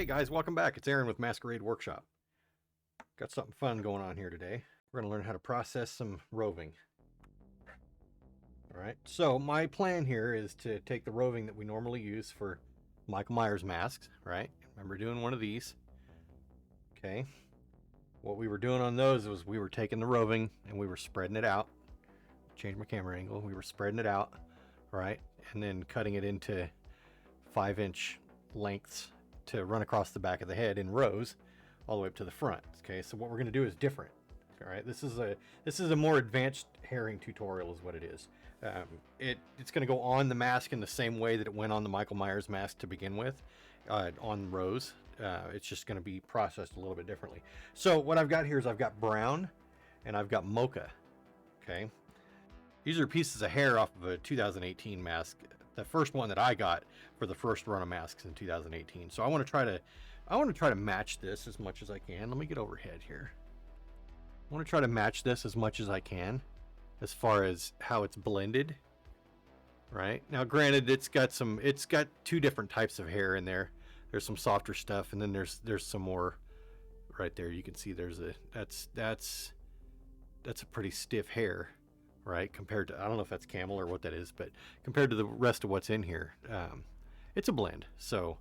Hey guys, welcome back. It's Aaron with Masquerade Workshop. Got something fun going on here today. We're going to learn how to process some roving. Alright, so my plan here is to take the roving that we normally use for Michael Myers masks, right? Remember doing one of these. Okay. What we were doing on those was we were taking the roving and we were spreading it out. Change my camera angle. We were spreading it out, right? And then cutting it into 5-inch lengths to run across the back of the head in rows all the way up to the front. Okay, so what we're going to do is different. All right, this is a more advanced herring tutorial is what it is. It's going to go on the mask in the same way that it went on the Michael Myers mask to begin with, on rows. It's just going to be processed a little bit differently. So what I've got here is I've got brown and I've got mocha. Okay, these are pieces of hair off of a 2018 mask, the first one that I got for the first run of masks in 2018. So I want to try to match this as much as I can. Let me get overhead here. I want to try to match this as much as I can as far as how it's blended. Right now, granted, it's got two different types of hair in there. There's some softer stuff, and then there's some more right there. You can see that's a pretty stiff hair, right? Compared to, I don't know if that's camel or what that is, but compared to the rest of what's in here, it's a blend. So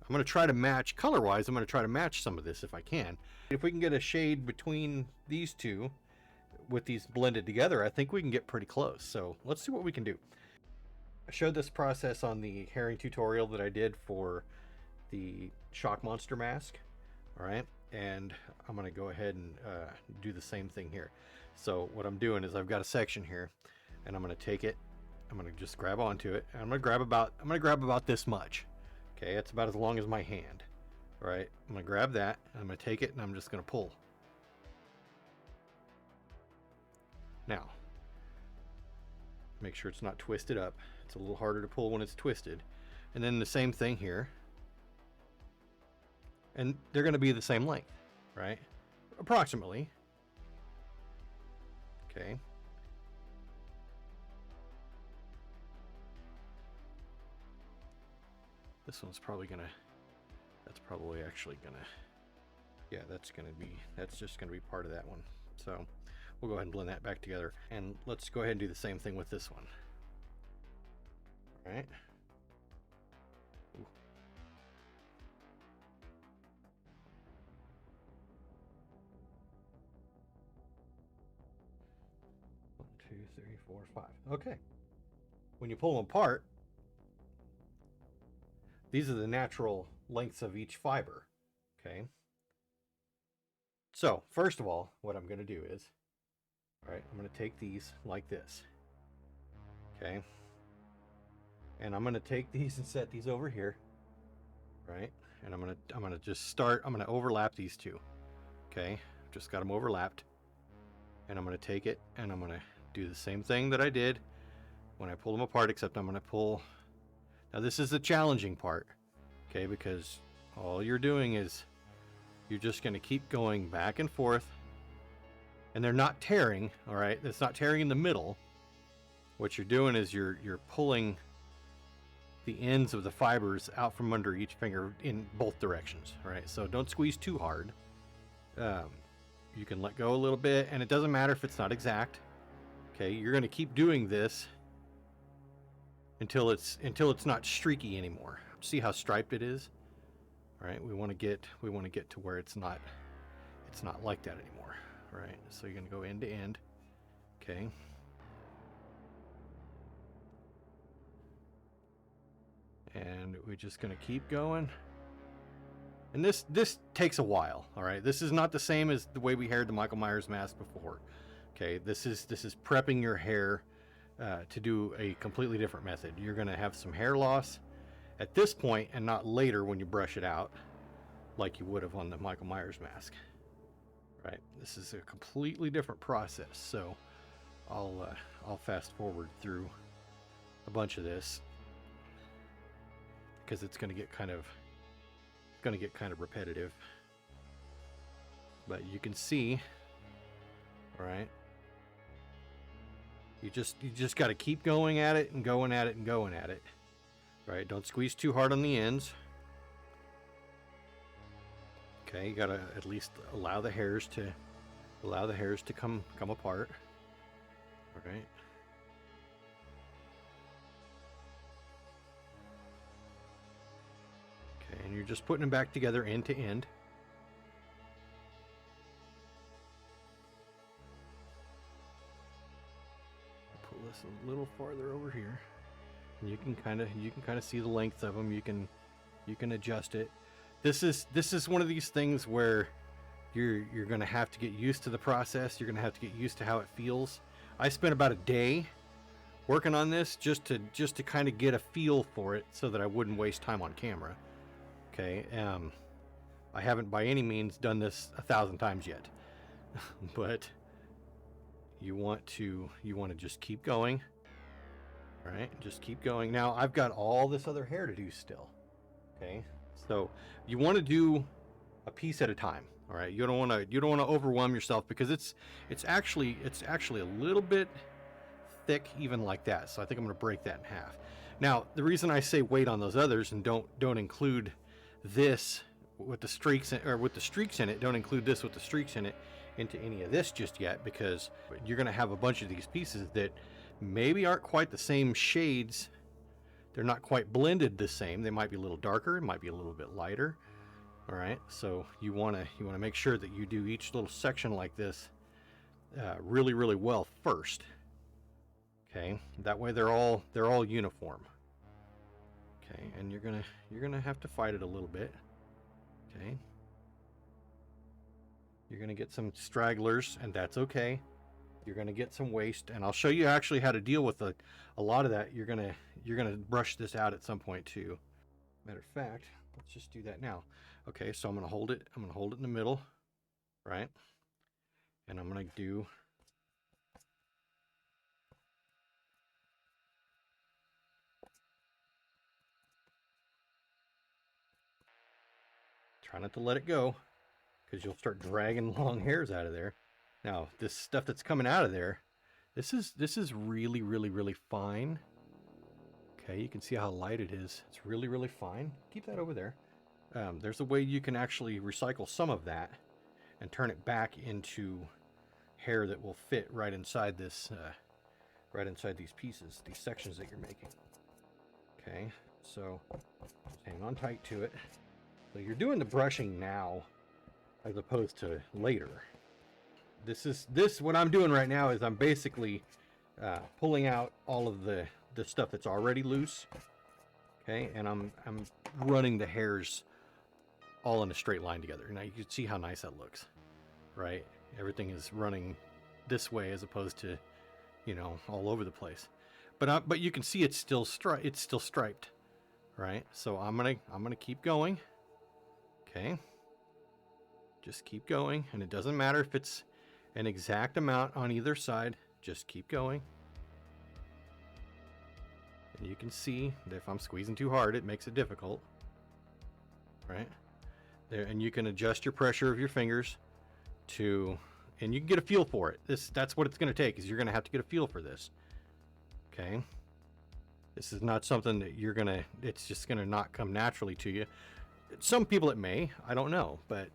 I'm going to try to match color-wise. I'm going to try to match some of this if I can. If we can get a shade between these two with these blended together, I think we can get pretty close. So let's see what we can do. I showed this process on the herring tutorial that I did for the shock monster mask. All right, and I'm going to go ahead and do the same thing here. So what I'm doing is I've got a section here, and I'm going to take it. I'm going to just grab onto it, and I'm going to grab about this much. Okay, it's about as long as my hand. All right, I'm going to grab that, and I'm going to take it, and I'm just going to pull. Now, make sure it's not twisted up. It's a little harder to pull when it's twisted. And then the same thing here. And they're going to be the same length, right? Approximately. Okay. This one's probably gonna, that's probably actually gonna, yeah, that's just gonna be part of that one. So we'll go ahead and blend that back together, and let's go ahead and do the same thing with this one. All right. Ooh. 1, 2, 3, 4, 5. Okay. When you pull them apart, these are the natural lengths of each fiber. Okay. So first of all, what I'm going to do is, all right, I'm going to take these like this. Okay. And I'm going to take these and set these over here. Right. And I'm going to just start, I'm going to overlap these two. Okay. Just got them overlapped. And I'm going to take it and I'm going to do the same thing that I did when I pull them apart, except I'm going to pull. Now this is the challenging part, okay, because all you're doing is you're just going to keep going back and forth, and they're not tearing, all right? It's not tearing in the middle. What you're doing is you're pulling the ends of the fibers out from under each finger in both directions, all right? So don't squeeze too hard. You can let go a little bit, and it doesn't matter if it's not exact. Okay, you're going to keep doing this until it's not streaky anymore. See how striped it is? All right, we want to get to where it's not like that anymore. All right, so you're going to go end to end. Okay. And we're just going to keep going. And this takes a while. All right, this is not the same as the way we haired the Michael Myers mask before. Okay, this is prepping your hair to do a completely different method. You're going to have some hair loss at this point and not later when you brush it out like you would have on the Michael Myers mask. Right? This is a completely different process. So I'll fast forward through a bunch of this because it's going to get kind of repetitive. But you can see, all right? You just got to keep going at it and going at it and going at it. Right? Don't squeeze too hard on the ends. Okay, you gotta at least allow the hairs to come apart. All right. Okay, and you're just putting them back together end to end. Pull this a little farther over here, and you can kind of see the length of them. You can adjust it. This is one of these things where you're going to have to get used to the process. You're going to have to get used to how it feels. I spent about a day working on this just to kind of get a feel for it so that I wouldn't waste time on camera. Okay, I haven't by any means done this 1,000 times yet, but you want to just keep going. All right, just keep going. Now I've got all this other hair to do still. Okay, so you want to do a piece at a time. All right, you don't want to overwhelm yourself, because it's actually a little bit thick even like that. So I think I'm going to break that in half. Now the reason I say wait on those others and don't include this with the streaks in, or with the streaks in it, don't include this with the streaks in it into any of this just yet, because you're going to have a bunch of these pieces that maybe aren't quite the same shades. They're not quite blended the same. They might be a little darker, it might be a little bit lighter. All right, so you want to make sure that you do each little section like this really well first. Okay, that way they're all uniform. Okay, and you're gonna have to fight it a little bit. Okay, you're gonna get some stragglers, and that's okay. You're gonna get some waste, and I'll show you actually how to deal with a lot of that. You're gonna brush this out at some point too. Matter of fact, let's just do that now. Okay, so I'm gonna hold it in the middle, right? And I'm gonna do try not to let it go, because you'll start dragging long hairs out of there. Now, this stuff that's coming out of there, this is really fine. Okay, you can see how light it is. It's really fine. Keep that over there. There's a way you can actually recycle some of that and turn it back into hair that will fit right inside this, right inside these pieces, these sections that you're making. Okay, so just hang on tight to it. So you're doing the brushing now as opposed to later. What I'm doing right now is I'm basically pulling out all of the stuff that's already loose. Okay, and I'm running the hairs all in a straight line together. Now you can see how nice that looks, right? Everything is running this way as opposed to, all over the place. But you can see it's still striped, right? So I'm gonna keep going. Okay, just keep going, and it doesn't matter if it's an exact amount on either side. Just keep going. And you can see that if I'm squeezing too hard, it makes it difficult, right? There, and you can adjust your pressure of your fingers and you can get a feel for it. That's what it's going to take, is you're going to have to get a feel for this. Okay, this is not something that it's just going to not come naturally to you. Some people it may, I don't know, but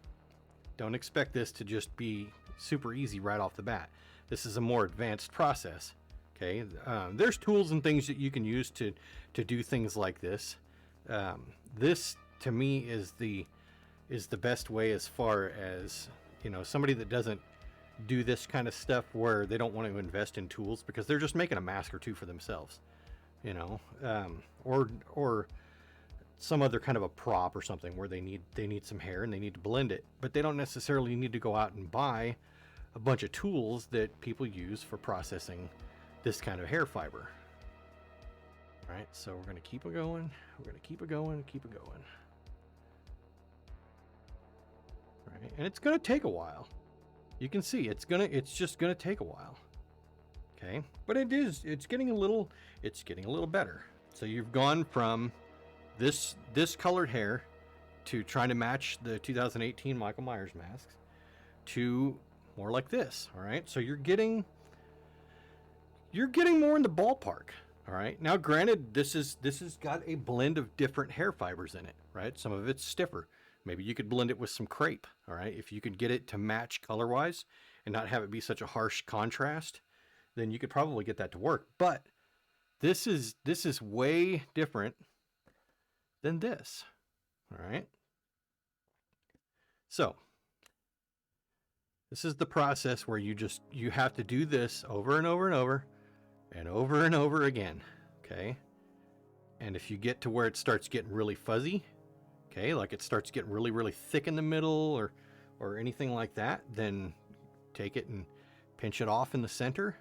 don't expect this to just be super easy right off the bat. This is a more advanced process. Okay, there's tools and things that you can use to do things like this. This to me is the best way, as far as somebody that doesn't do this kind of stuff, where they don't want to invest in tools because they're just making a mask or two for themselves, or some other kind of a prop or something where they need some hair and they need to blend it, but they don't necessarily need to go out and buy a bunch of tools that people use for processing this kind of hair fiber. All right, so we're going to keep it going. We're going to keep it going, keep it going. All right, and it's going to take a while. You can see it's just going to take a while. Okay, but it's getting a little better. So you've gone from this colored hair to trying to match the 2018 Michael Myers masks to more like this. All right, so you're getting more in the ballpark. All right, now granted, this has got a blend of different hair fibers in it, right? Some of it's stiffer, Maybe you could blend it with some crepe, all right? If you could get it to match color-wise and not have it be such a harsh contrast, then you could probably get that to work. But this is way different than this, all right? So this is the process where you have to do this over and over and over and over and over again, okay? And if you get to where it starts getting really fuzzy, okay, like it starts getting really, really thick in the middle or anything like that, then take it and pinch it off in the center.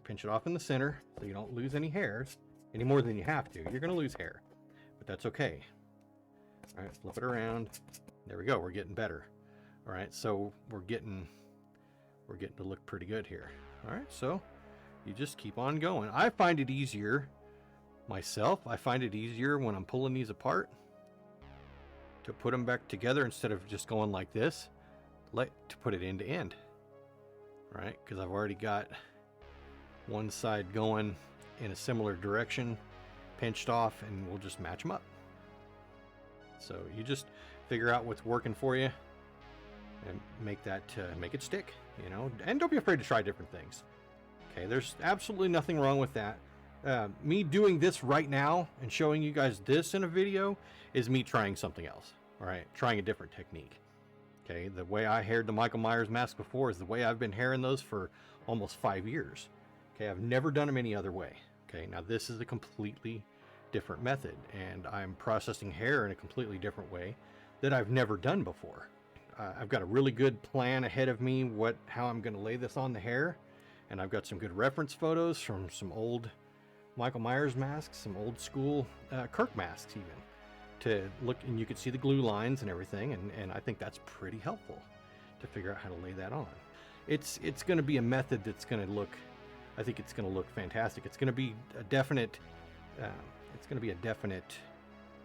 Pinch it off in the center so you don't lose any hairs any more than you have to. You're going to lose hair, but that's okay. All right, flip it around. There we go. We're getting better. All right, so we're getting to look pretty good here. All right, so you just keep on going. I find it easier myself. I find it easier when I'm pulling these apart to put them back together instead of just going like this, to put it end to end. All right, because I've already got one side going in a similar direction, pinched off, and we'll just match them up. So you just figure out what's working for you and make it stick, you know, and don't be afraid to try different things. Okay, there's absolutely nothing wrong with that. Me doing this right now and showing you guys this in a video is me trying something else. All right, trying a different technique. Okay, the way I haired the Michael Myers mask before is the way I've been hairing those for almost 5 years. Okay, I've never done them any other way. Okay, now this is a completely different method, and I'm processing hair in a completely different way that I've never done before. I've got a really good plan ahead of me how I'm going to lay this on the hair, and I've got some good reference photos from some old Michael Myers masks, some old school Kirk masks even, to look, and you can see the glue lines and everything, and I think that's pretty helpful to figure out how to lay that on. It's going to be a method that's going to look, I think it's going to look fantastic. It's going to be a definite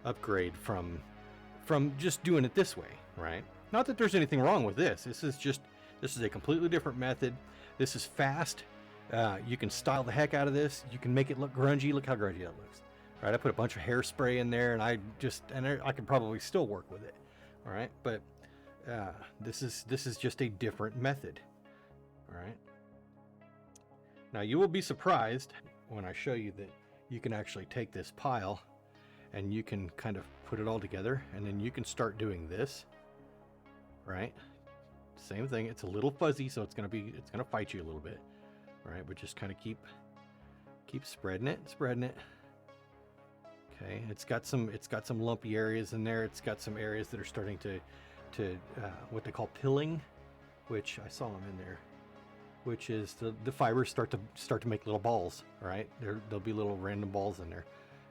upgrade from just doing it this way, right? Not that there's anything wrong with this. This is a completely different method. This is fast. You can style the heck out of this. You can make it look grungy. Look how grungy that looks. All right, I put a bunch of hairspray in there, and I could probably still work with it. All right, but this is just a different method. All right. Now you will be surprised when I show you that you can actually take this pile and you can kind of put it all together, and then you can start doing this. Right, same thing. It's a little fuzzy, so it's gonna fight you a little bit. All right, but just kind of keep spreading it. Okay, it's got some lumpy areas in there. It's got some areas that are starting to what they call pilling, which I saw them in there, which is the fibers start to make little balls. All right, there'll be little random balls in there,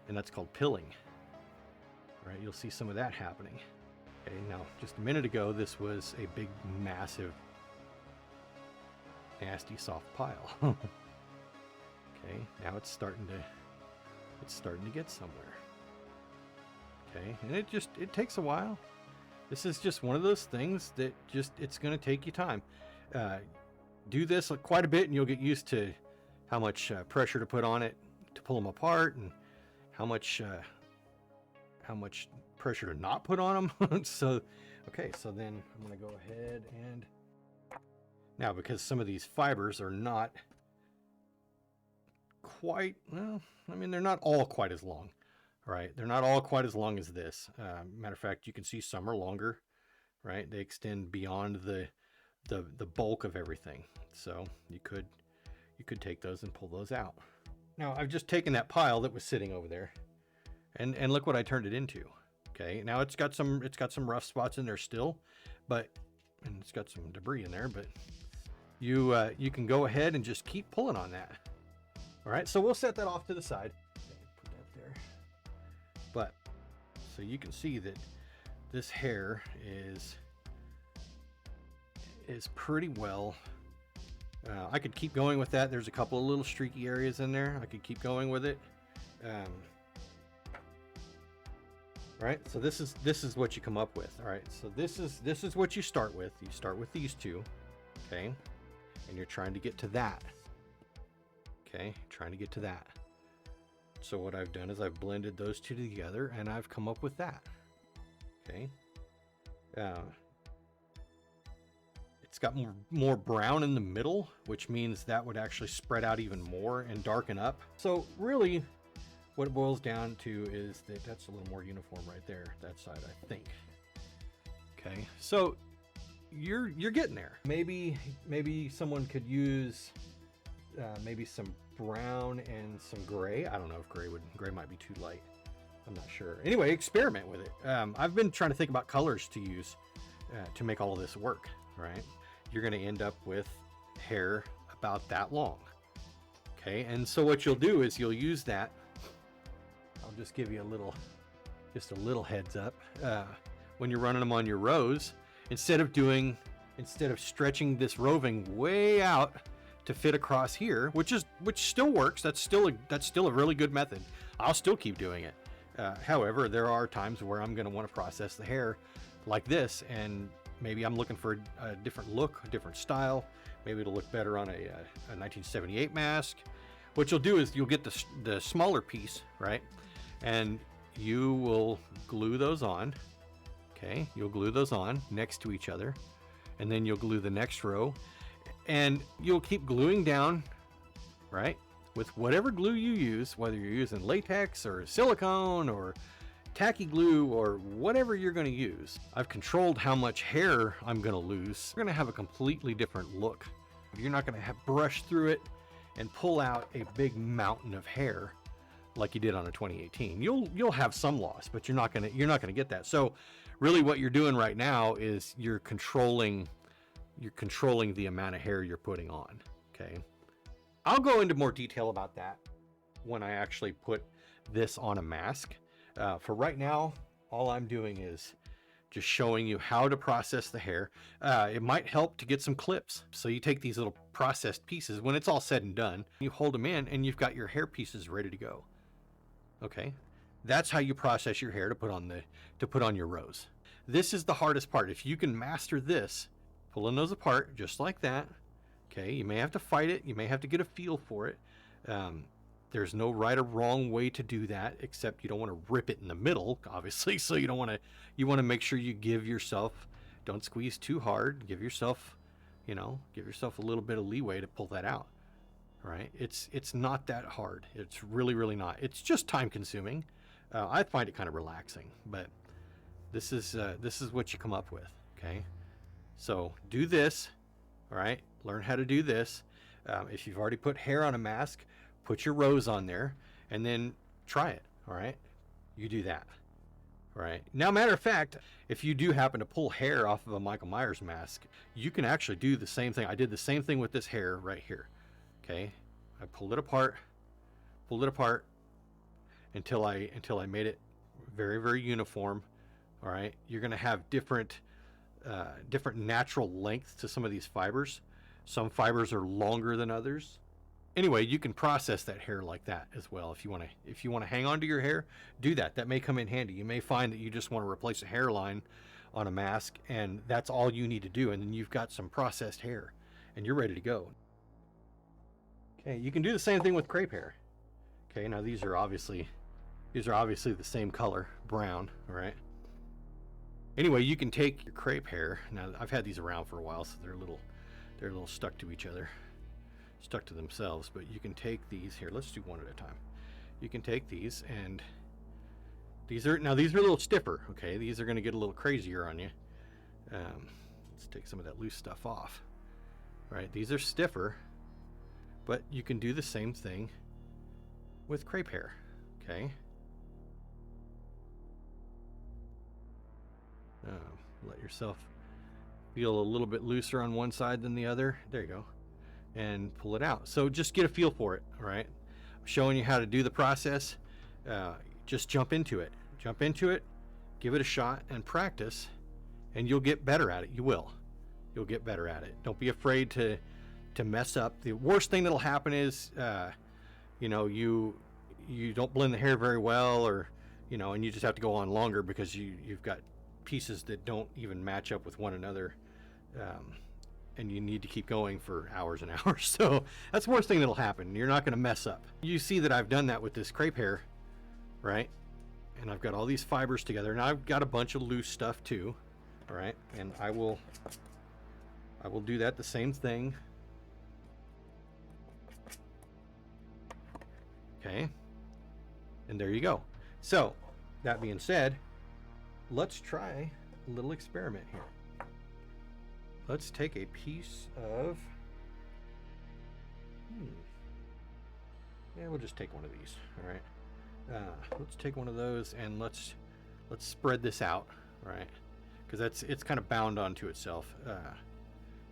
and that's called pilling. All right, you'll see some of that happening. Okay, now just a minute ago, this was a big, massive, nasty, soft pile. Okay, now it's starting to get somewhere. Okay, and it takes a while. This is just one of those things that it's going to take you time. Do this quite a bit, and you'll get used to how much pressure to put on it to pull them apart, and how much pressure to not put on them. So, okay, so then I'm going to go ahead and now, because some of these fibers are not quite, well, I mean, they're not all quite as long, right? They're not all quite as long as this. Matter of fact, you can see some are longer, right? They extend beyond the bulk of everything. So you could take those and pull those out. Now, I've just taken that pile that was sitting over there, and look what I turned it into. Okay, now it's got some rough spots in there still, and it's got some debris in there, but you can go ahead and just keep pulling on that. All right, so we'll set that off to the side. Put that there. But so you can see that this hair is pretty well. I could keep going with that. There's a couple of little streaky areas in there. I could keep going with it. Right, so this is what you come up with. All right, so this is what you start with. You start with these two, okay, and you're trying to get to that. Okay, trying to get to that. So what I've done is I've blended those two together, and I've come up with that. Okay, Uh, it's got more brown in the middle, which means that would actually spread out even more and darken up. So really, what it boils down to is that that's a little more uniform right there, that side, I think. Okay, so you're getting there. Maybe someone could use maybe some brown and some gray. I don't know if gray might be too light. I'm not sure. Anyway, experiment with it. I've been trying to think about colors to use to make all of this work, right? You're going to end up with hair about that long. Okay, and so what you'll do is you'll use that. I'll just give you just a little heads up. When you're running them on your rows, instead of stretching this roving way out to fit across here, which still works. That's still a really good method. I'll still keep doing it. However, there are times where I'm going to want to process the hair like this, and maybe I'm looking for a different look, a different style. Maybe it'll look better on a 1978 mask. What you'll do is you'll get the smaller piece, right? And you will glue those on. Okay, you'll glue those on next to each other, and then you'll glue the next row, and you'll keep gluing down, right? With whatever glue you use, whether you're using latex or silicone or tacky glue or whatever you're going to use. I've controlled how much hair I'm going to lose. You're going to have a completely different look. You're not going to have brush through it and pull out a big mountain of hair like you did on a 2018. You'll have some loss, but you're not going to get that. So really what you're doing right now is you're controlling the amount of hair you're putting on. Okay. I'll go into more detail about that when I actually put this on a mask. For right now, all I'm doing is just showing you how to process the hair. It might help to get some clips. So you take these little processed pieces, when it's all said and done, you hold them in and you've got your hair pieces ready to go. Okay, that's how you process your hair to put on your rows. This is the hardest part. If you can master this, pulling those apart just like that. Okay, you may have to fight it. You may have to get a feel for it. There's no right or wrong way to do that, except you don't want to rip it in the middle, obviously. So you want to make sure you give yourself, don't squeeze too hard. Give yourself a little bit of leeway to pull that out. Right? It's not that hard. It's really, really not. It's just time consuming. I find it kind of relaxing, but this is what you come up with. Okay, so do this. All right, learn how to do this. If you've already put hair on a mask, put your rows on there and then try it. All right, you do that. All right, now, matter of fact, if you do happen to pull hair off of a Michael Myers mask, you can actually do the same thing. I did the same thing with this hair right here. Okay, I pulled it apart until I made it very, very uniform. All right, you're going to have different natural lengths to some of these fibers. Some fibers are longer than others. Anyway, you can process that hair like that as well. If you want to hang on to your hair, do that. That may come in handy. You may find that you just want to replace a hairline on a mask, and that's all you need to do, and then you've got some processed hair and you're ready to go. Okay, you can do the same thing with crepe hair. Okay, now these are obviously the same color, brown, all right? Anyway, you can take your crepe hair. Now, I've had these around for a while, so they're a little stuck to each other, stuck to themselves, but you can take these here. Let's do one at a time. You can take these, and these are a little stiffer, okay? These are going to get a little crazier on you. Let's take some of that loose stuff off. All right, these are stiffer, but you can do the same thing with crepe hair, okay? Let yourself feel a little bit looser on one side than the other. There you go. And pull it out. So just get a feel for it, all right? I'm showing you how to do the process. Just jump into it. Jump into it, give it a shot, and practice, and you'll get better at it. You will. You'll get better at it. Don't be afraid to mess up. The worst thing that'll happen is, you don't blend the hair very well, or, and you just have to go on longer because you've got pieces that don't even match up with one another, and you need to keep going for hours and hours. So that's the worst thing that'll happen. You're not going to mess up. You see that I've done that with this crepe hair, right? And I've got all these fibers together, and I've got a bunch of loose stuff too. All right, and I will do that, the same thing. Okay, and there you go. So that being said, let's try a little experiment here. Let's take a piece of yeah, we'll just take one of these. All right, let's take one of those and let's spread this out, right? Because it's kind of bound onto itself,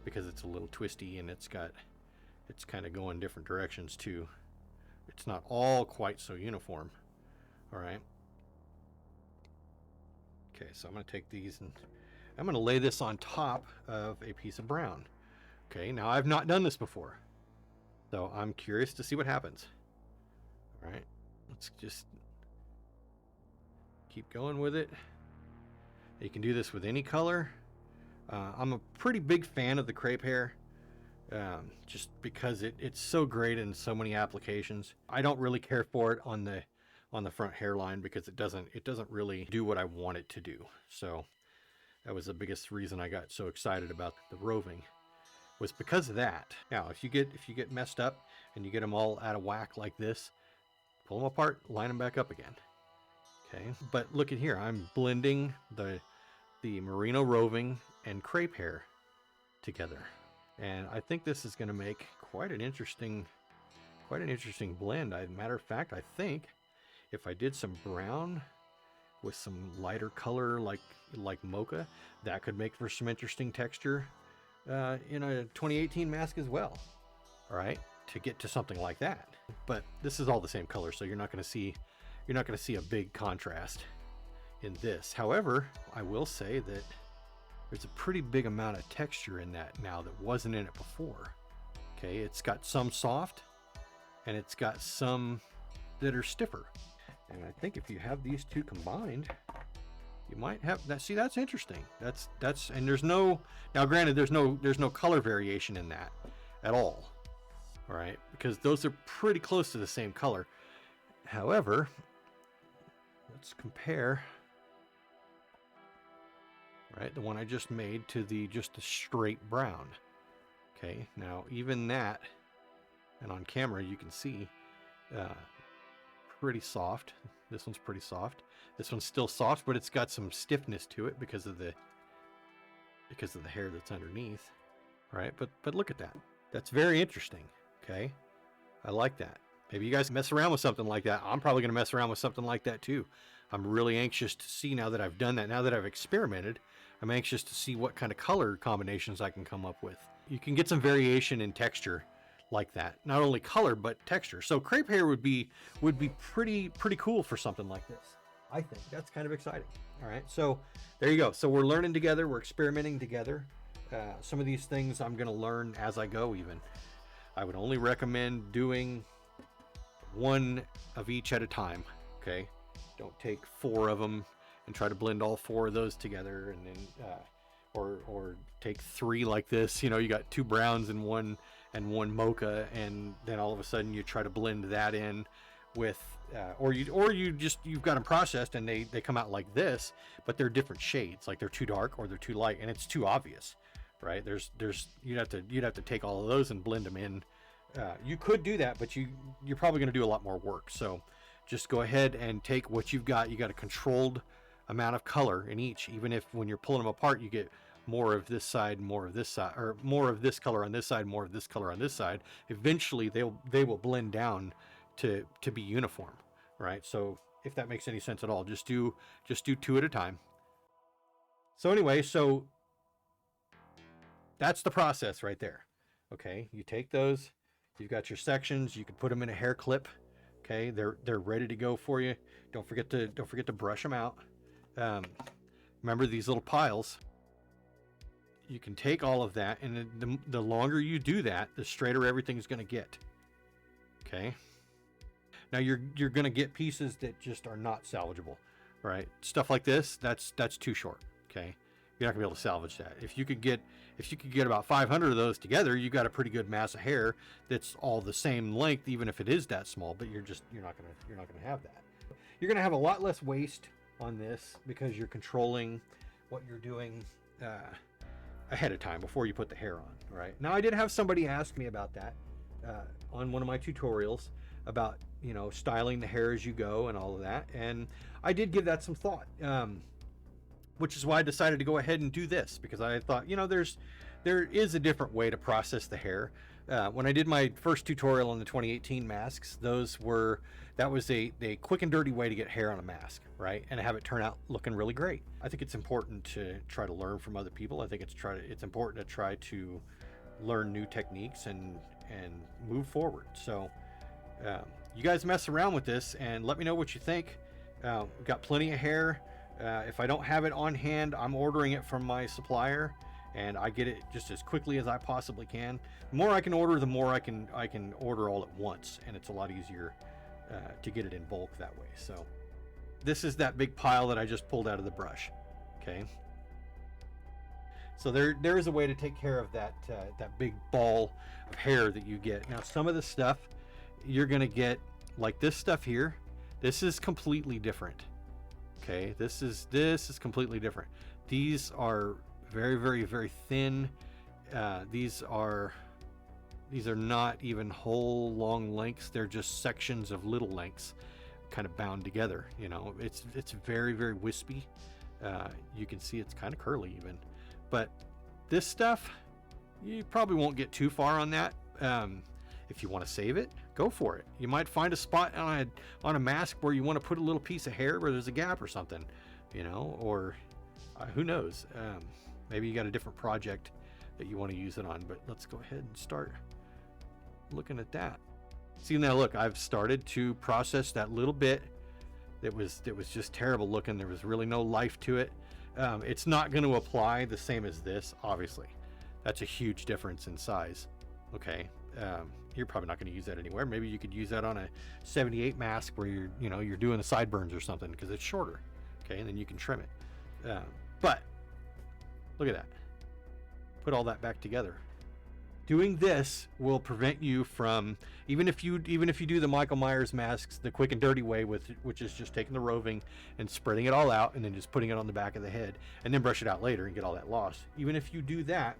because it's a little twisty and it's kind of going different directions too. It's not all quite so uniform. All right. Okay, so I'm going to take these and I'm going to lay this on top of a piece of brown. Okay, now I've not done this before, so I'm curious to see what happens. All right, let's just keep going with it. You can do this with any color. I'm a pretty big fan of the crepe hair, just because it's so great in so many applications. I don't really care for it on the front hairline because it doesn't really do what I want it to do. So that was the biggest reason I got so excited about the roving, was because of that. Now, if you get messed up and you get them all out of whack like this, pull them apart, line them back up again. Okay, but look at here, I'm blending the Merino roving and crepe hair together, and I think this is going to make quite an interesting blend. Matter of fact, I think if I did some brown with some lighter color like mocha, that could make for some interesting texture in a 2018 mask as well. All right, to get to something like that. But this is all the same color, so you're not going to see a big contrast in this. However, I will say that there's a pretty big amount of texture in that now that wasn't in it before. Okay, it's got some soft and it's got some that are stiffer. And I think if you have these two combined, you might have that. See, that's interesting. That's and there's no, now granted, there's no color variation in that at all. All right, because those are pretty close to the same color. However, let's compare, right, the one I just made to just the straight brown. Okay, now even that, and on camera you can see, pretty soft. This one's pretty soft. This one's still soft, but it's got some stiffness to it because of the hair that's underneath. All right, but look at that. That's very interesting. Okay, I like that. Maybe you guys mess around with something like that. I'm probably going to mess around with something like that too. I'm really anxious to see, now that I've done that, now that I've experimented, I'm anxious to see what kind of color combinations I can come up with. You can get some variation in texture like that. Not only color, but texture. So crepe hair would be pretty cool for something like this. I think that's kind of exciting. All right, so there you go. So we're learning together, we're experimenting together. Some of these things I'm going to learn as I go even. I would only recommend doing one of each at a time, okay? Don't take 4 of them and try to blend all 4 of those together, and then or take 3 like this. You know, you got 2 browns and one mocha, and then all of a sudden you try to blend that in with you've got them processed and they come out like this, but they're different shades, like they're too dark or they're too light, and it's too obvious, right? You'd have to take all of those and blend them in. You could do that, but you're probably going to do a lot more work. So just go ahead and take what you've got. You got a controlled amount of color in each, even if when you're pulling them apart you get more of this side, more of this side, or more of this color on this side, more of this color on this side. Eventually they will blend down to be uniform, right? So if that makes any sense at all, just do 2 at a time. So anyway, so that's the process right there. Okay, you take those, you've got your sections, you can put them in a hair clip. Okay, they're ready to go for you. Don't forget to brush them out. Remember these little piles. You can take all of that, and the longer you do that, the straighter everything is going to get. Okay. Now you're going to get pieces that just are not salvageable, right? Stuff like this, that's too short. Okay, you're not gonna be able to salvage that. If you could get about 500 of those together, you got a pretty good mass of hair that's all the same length, even if it is that small. But you're not gonna have that. You're gonna have a lot less waste on this because you're controlling what you're doing ahead of time before you put the hair on. Right now, I did have somebody ask me about that on one of my tutorials about, you know, styling the hair as you go and all of that, and I did give that some thought, which is why I decided to go ahead and do this, because I thought, you know, there is a different way to process the hair. When I did my first tutorial on the 2018 masks, that was a quick and dirty way to get hair on a mask, right? And have it turn out looking really great. I think it's important to try to learn from other people. I think it's important to try to learn new techniques and move forward. So you guys mess around with this and let me know what you think. We've got plenty of hair. If I don't have it on hand, I'm ordering it from my supplier, and I get it just as quickly as I possibly can. The more I can order, the more I can order all at once, and it's a lot easier to get it in bulk that way. So this is that big pile that I just pulled out of the brush. Okay. So there is a way to take care of that big ball of hair that you get. Now, some of the stuff you're gonna get, like this stuff here, this is completely different. Okay, this is completely different. These are very, very, very thin. These are not even whole long lengths. They're just sections of little lengths kind of bound together. You know, it's very, very wispy. You can see it's kind of curly even. But this stuff, you probably won't get too far on that. If you want to save it, go for it. You might find a spot on a mask where you want to put a little piece of hair where there's a gap or something, you know, or who knows. Maybe you got a different project that you want to use it on. But let's go ahead and start looking at that. See, now look, I've started to process that little bit that was just terrible looking. There was really no life to it. It's not going to apply the same as this, obviously. That's a huge difference in size. Okay, you're probably not going to use that anywhere. Maybe you could use that on a 78 mask where you're doing the sideburns or something, because it's shorter. Okay, and then you can trim it. But look at that. Put all that back together. Doing this will prevent you from, even if you do the Michael Myers masks the quick and dirty way, which is just taking the roving and spreading it all out and then just putting it on the back of the head and then brush it out later and get all that loss. Even if you do that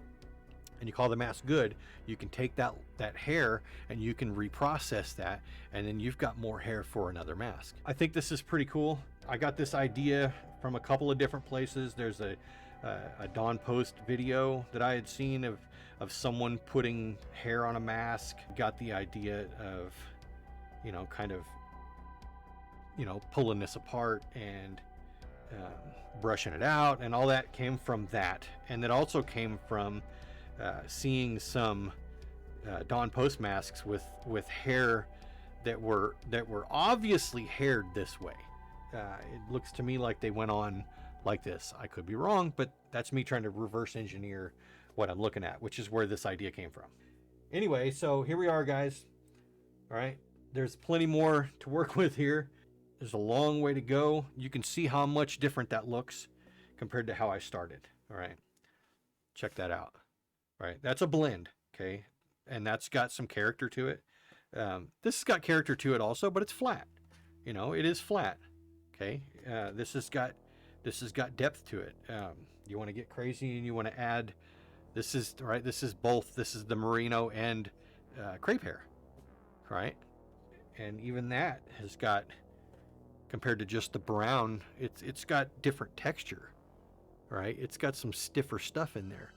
and you call the mask good, you can take that hair and you can reprocess that, and then you've got more hair for another mask. I think this is pretty cool. I got this idea from a couple of different places. There's a Dawn Post video that I had seen of someone putting hair on a mask. Got the idea of, kind of, pulling this apart and brushing it out, and all that came from that. And it also came from seeing some Dawn Post masks with hair that were obviously haired this way. It looks to me like they went on like this. I could be wrong, but that's me trying to reverse engineer what I'm looking at, which is where this idea came from. Anyway, so here we are, guys. All right, there's plenty more to work with here. There's a long way to go. You can see how much different that looks compared to how I started. All right, check that out. All right, that's a blend, okay, and that's got some character to it. This has got character to it also, but it's flat. It is flat. Okay, this has got depth to it. You want to get crazy and you want to add, this is both, this is the merino and crepe hair, right? And even that has got, compared to just the brown, it's got different texture, right? It's got some stiffer stuff in there,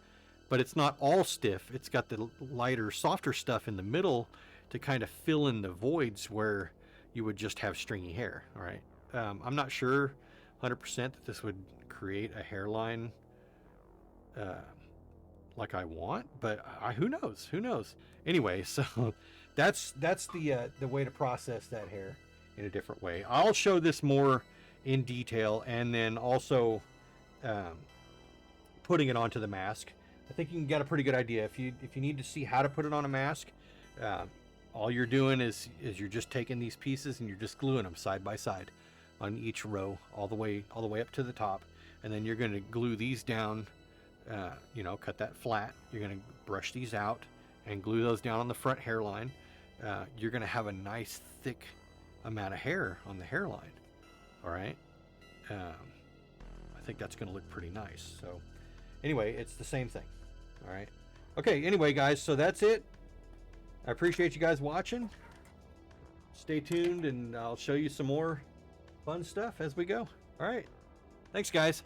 but it's not all stiff. It's got the lighter, softer stuff in the middle to kind of fill in the voids where you would just have stringy hair. All right. I'm not sure 100% that this would create a hairline like I want, but who knows? Anyway, so that's the way to process that hair in a different way. I'll show this more in detail, and then also putting it onto the mask. I think you can get a pretty good idea. If you need to see how to put it on a mask, all you're doing is you're just taking these pieces and you're just gluing them side by side on each row, all the way up to the top, and then you're going to glue these down. Cut that flat. You're going to brush these out and glue those down on the front hairline. You're going to have a nice thick amount of hair on the hairline. All right. I think that's going to look pretty nice. So Anyway, it's the same thing. All right. Okay, anyway, guys, so that's it. I appreciate you guys watching. Stay tuned, and I'll show you some more fun stuff as we go. All right. Thanks, guys.